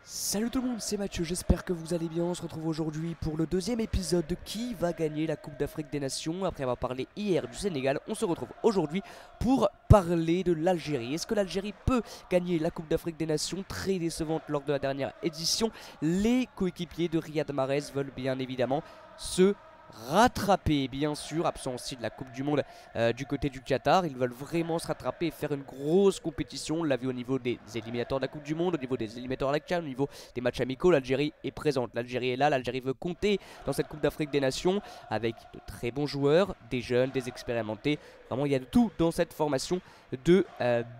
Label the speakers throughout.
Speaker 1: Salut tout le monde, c'est Mathieu, j'espère que vous allez bien. On se retrouve aujourd'hui pour le deuxième épisode de Qui va gagner la Coupe d'Afrique des Nations. Après avoir parlé hier du Sénégal, on se retrouve aujourd'hui pour parler de l'Algérie. Est-ce que l'Algérie peut gagner la Coupe d'Afrique des Nations? Très décevante lors de la dernière édition. Les coéquipiers de Riyad Mahrez veulent bien évidemment se rattraper, bien sûr, absent aussi de la Coupe du Monde du côté du Qatar. Ils veulent vraiment se rattraper et faire une grosse compétition. On l'a vu au niveau des éliminatoires de la Coupe du Monde, au niveau des éliminatoires de la CAN, au niveau des matchs amicaux. L'Algérie est présente, l'Algérie est là, l'Algérie veut compter dans cette Coupe d'Afrique des Nations avec de très bons joueurs, des jeunes, des expérimentés. Vraiment, il y a de tout dans cette formation de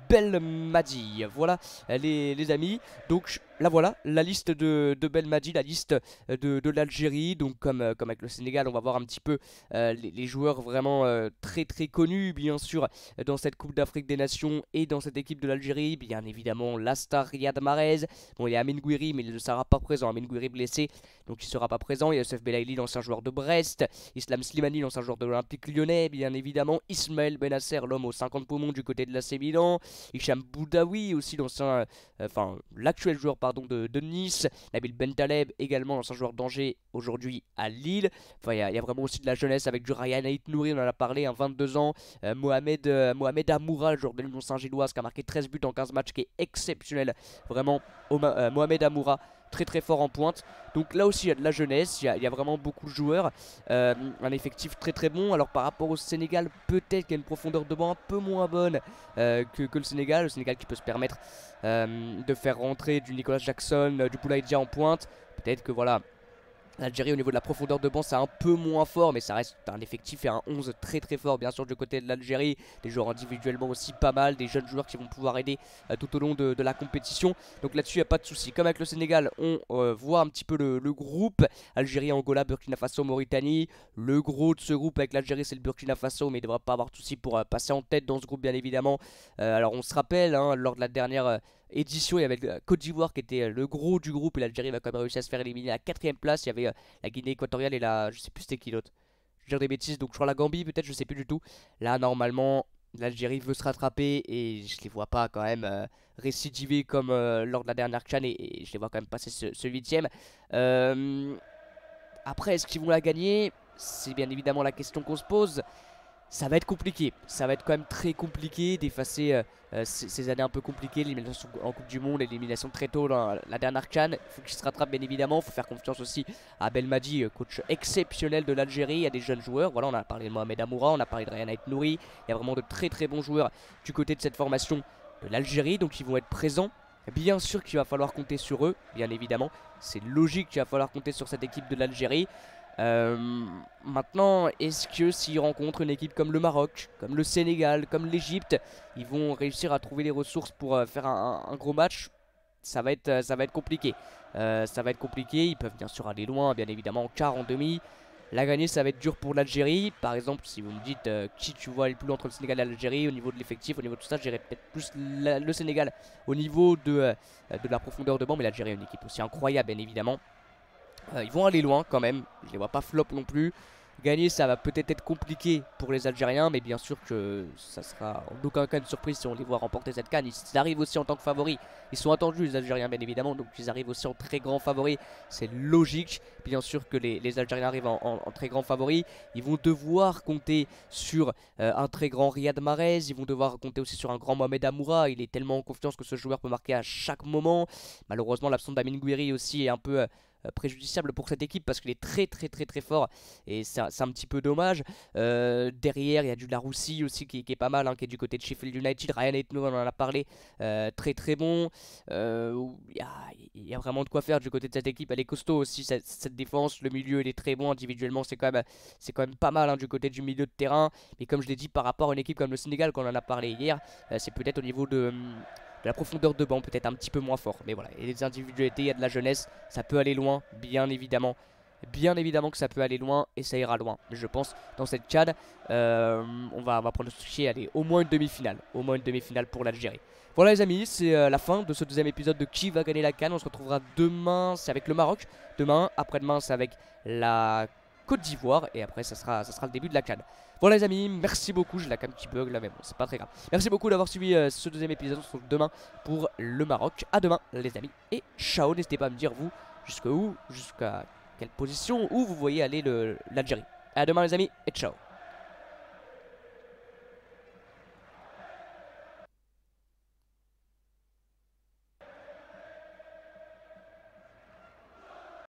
Speaker 1: Belmadi. Voilà les amis. Donc là voilà, la liste de Belmadi, la liste de l'Algérie. Donc comme avec le Sénégal, on va voir un petit peu les joueurs vraiment très connus bien sûr dans cette Coupe d'Afrique des Nations et dans cette équipe de l'Algérie. Bien évidemment la star Riyad Mahrez. Bon, il y a Amine Gouiri mais il ne sera pas présent. Amine Gouiri blessé, donc il ne sera pas présent. Il y a Youssef Belaïli, l'ancien joueur de Brest. Islam Slimani, l'ancien joueur de l'Olympique Lyonnais bien évidemment. Ismaël Benasser, l'homme aux 50 poumons du côté de l'AC Milan. Hicham Boudaoui aussi, l'ancien, l'actuel joueur pardon de Nice. Nabil Bentaleb également, l'ancien joueur d'Angers, aujourd'hui à Lille. Enfin, il y a vraiment aussi de la jeunesse avec du Ryan Aït-Nouri, on en a parlé, 22 ans. Mohamed Amoura, le joueur de l'Union Saint-Gilloise, qui a marqué 13 buts en 15 matchs, qui est exceptionnel. Vraiment, Mohamed Amoura, très fort en pointe. Donc là aussi il y a de la jeunesse, il y a vraiment beaucoup de joueurs, un effectif très bon. Alors par rapport au Sénégal, peut-être qu'il y a une profondeur de banc un peu moins bonne que le Sénégal qui peut se permettre de faire rentrer du Nicolas Jackson, du Boulaye Dia en pointe. Peut-être que voilà, l'Algérie au niveau de la profondeur de banc c'est un peu moins fort, mais ça reste un effectif et un 11 très fort bien sûr du côté de l'Algérie. Des joueurs individuellement aussi pas mal, des jeunes joueurs qui vont pouvoir aider tout au long de la compétition. Donc là-dessus il n'y a pas de souci. Comme avec le Sénégal, on voit un petit peu le groupe. Algérie, Angola, Burkina Faso, Mauritanie. Le gros de ce groupe avec l'Algérie c'est le Burkina Faso, mais il ne devrait pas avoir de souci pour passer en tête dans ce groupe bien évidemment. Alors on se rappelle lors de la dernière édition, il y avait Côte d'Ivoire qui était le gros du groupe et l'Algérie va quand même réussi à se faire éliminer à la 4ème place. Il y avait la Guinée équatoriale et la, je sais plus c'était qui l'autre. Je vais dire des bêtises, donc je crois la Gambie peut-être, je sais plus du tout. Là normalement l'Algérie veut se rattraper et je les vois pas quand même récidiver comme lors de la dernière CHAN et je les vois quand même passer ce 8ème. Après est-ce qu'ils vont la gagner? C'est bien évidemment la question qu'on se pose. Ça va être compliqué, ça va être quand même très compliqué d'effacer ces années un peu compliquées, l'élimination en Coupe du Monde et l'élimination très tôt dans la dernière CHAN. Il faut qu'il se rattrape bien évidemment, il faut faire confiance aussi à Belmadi, coach exceptionnel de l'Algérie. Il y a des jeunes joueurs, voilà, on a parlé de Mohamed Amoura, on a parlé de Ryan Aït-Nouri. Il y a vraiment de très bons joueurs du côté de cette formation de l'Algérie, donc ils vont être présents. Bien sûr qu'il va falloir compter sur eux, bien évidemment, c'est logique qu'il va falloir compter sur cette équipe de l'Algérie. Maintenant, est-ce que s'ils rencontrent une équipe comme le Maroc, comme le Sénégal, comme l'Egypte, ils vont réussir à trouver les ressources pour faire un gros match? Ça va être compliqué. Ça va être compliqué, ils peuvent bien sûr aller loin, bien évidemment en quart, en demi. La gagner, ça va être dur pour l'Algérie. Par exemple, si vous me dites qui tu vois aller plus loin entre le Sénégal et l'Algérie, au niveau de l'effectif, au niveau de tout ça, j'irais peut-être plus le Sénégal au niveau de la profondeur de banc, mais l'Algérie est une équipe aussi incroyable, bien évidemment. Ils vont aller loin quand même, je les vois pas flop non plus. Gagner ça va peut-être être compliqué pour les Algériens, mais bien sûr que ça sera en aucun cas une surprise si on les voit remporter cette CAN. Ils arrivent aussi en tant que favoris, ils sont attendus les Algériens bien évidemment, donc ils arrivent aussi en très grand favoris. C'est logique, bien sûr que les Algériens arrivent en très grand favoris. Ils vont devoir compter sur un très grand Riyad Mahrez, ils vont devoir compter aussi sur un grand Mohamed Amoura. Il est tellement en confiance que ce joueur peut marquer à chaque moment. Malheureusement l'absence d'Amine Gouiri aussi est un peu préjudiciable pour cette équipe parce qu'il est très fort et c'est un petit peu dommage. Derrière il y a du Laroussi aussi qui est pas mal, qui est du côté de Sheffield United. Ryan Aït-Nouri, on en a parlé, très bon. Il y a vraiment de quoi faire du côté de cette équipe. Elle est costaud aussi cette défense, le milieu il est très bon individuellement, c'est quand même pas mal du côté du milieu de terrain, mais comme je l'ai dit par rapport à une équipe comme le Sénégal qu'on en a parlé hier, c'est peut-être au niveau de la profondeur de banc peut-être un petit peu moins fort, mais voilà, il y a des individualités, il y a de la jeunesse, ça peut aller loin, bien évidemment que ça peut aller loin et ça ira loin. Je pense dans cette CAN, on va pronostiquer aller au moins une demi-finale pour l'Algérie. Voilà les amis, c'est la fin de ce deuxième épisode de Qui va gagner la CAN. On se retrouvera demain, c'est avec le Maroc, demain, après-demain c'est avec la Côte d'Ivoire. Et après, ça sera le début de la CAN. Voilà les amis, merci beaucoup. J'ai la cam qui bug là, mais bon, c'est pas très grave. Merci beaucoup d'avoir suivi ce deuxième épisode. On se retrouve demain pour le Maroc. À demain les amis. Et ciao, n'hésitez pas à me dire vous jusqu'à quelle position où vous voyez aller l'Algérie. À demain les amis et ciao.